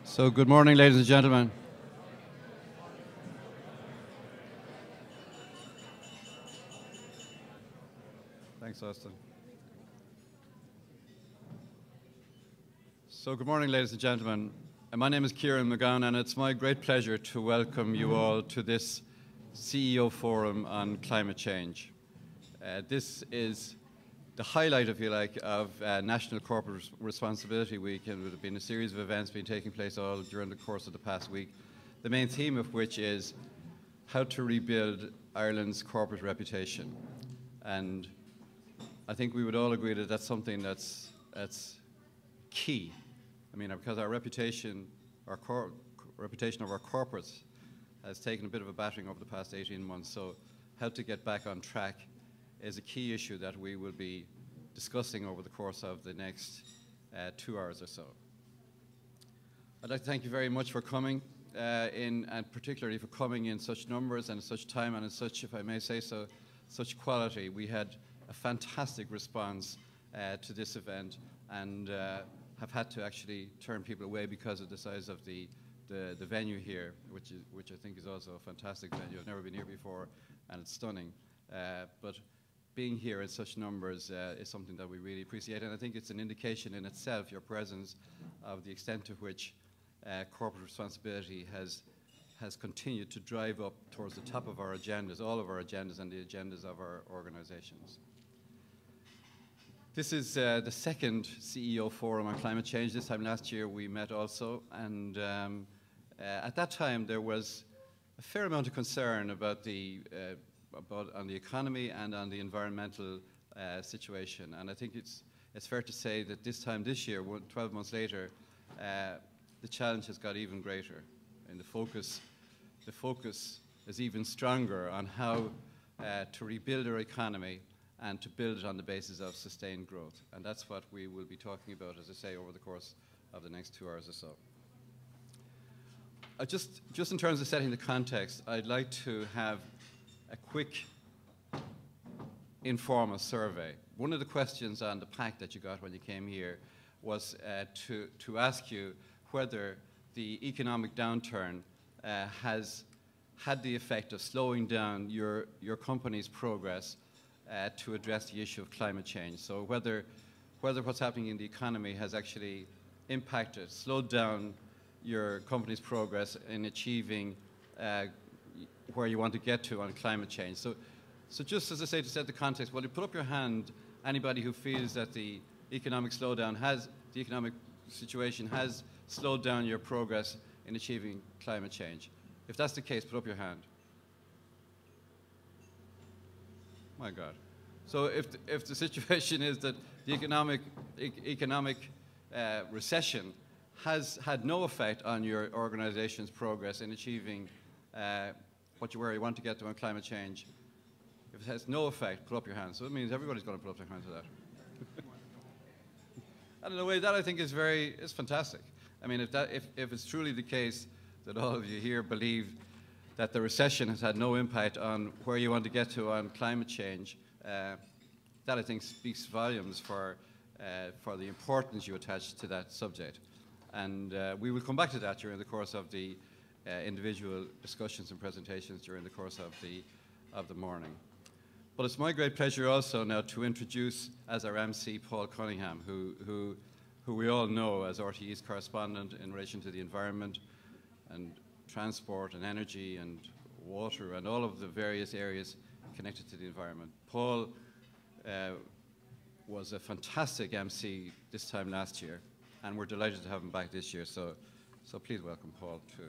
So good morning, ladies and gentlemen. Thanks, Austin. So good morning, ladies and gentlemen. My name is Kieran McGowan, and it's my great pleasure to welcome you all to this CEO Forum on Climate Change. This is the highlight, if you like, of National Corporate Responsibility Week, and there have been a series of events been taking place all during the course of the past week, the main theme of which is how to rebuild Ireland's corporate reputation. And I think we would all agree that that's something that's key. I mean, because our reputation, reputation of our corporates has taken a bit of a battering over the past 18 months, so how to get back on track is a key issue that we will be discussing over the course of the next 2 hours or so. I'd like to thank you very much for coming and particularly for coming in such numbers and such time and in such, if I may say so, such quality. We had a fantastic response to this event and have had to actually turn people away because of the size of the venue here, which I think is also a fantastic venue. I've never been here before and it's stunning. But being here in such numbers is something that we really appreciate, and I think it's an indication in itself, your presence, of the extent to which corporate responsibility has continued to drive up towards the top of our agendas, all of our agendas and the agendas of our organizations. This is the second CEO Forum on Climate Change. This time last year we met also, and at that time there was a fair amount of concern about on the economy and on the environmental situation. And I think it's fair to say that this year, 12 months later, the challenge has got even greater, and the focus is even stronger on how to rebuild our economy and to build it on the basis of sustained growth. And that's what we will be talking about, as I say, over the course of the next 2 hours or so. Just in terms of setting the context, I'd like to have a quick informal survey. One of the questions on the pack that you got when you came here was to ask you whether the economic downturn has had the effect of slowing down your company's progress to address the issue of climate change. So whether what's happening in the economy has actually impacted, slowed down your company's progress in achieving where you want to get to on climate change. So just as I say, to set the context, will you put up your hand, anybody who feels that the economic situation has slowed down your progress in achieving climate change? If that's the case, put up your hand. My God. So if the situation is that the economic recession has had no effect on your organization's progress in achieving where you want to get to on climate change, if it has no effect, put up your hand. So it means everybody's going to put up their hand to that. And in a way, that I think is fantastic. I mean, if it's truly the case that all of you here believe that the recession has had no impact on where you want to get to on climate change, that I think speaks volumes for the importance you attach to that subject. And we will come back to that during the course of the individual discussions and presentations during the course of the morning. But it's my great pleasure also now to introduce as our MC Paul Cunningham, who we all know as RTE's correspondent in relation to the environment and transport and energy and water and all of the various areas connected to the environment. Paul was a fantastic MC this time last year, and we're delighted to have him back this year. So please welcome Paul to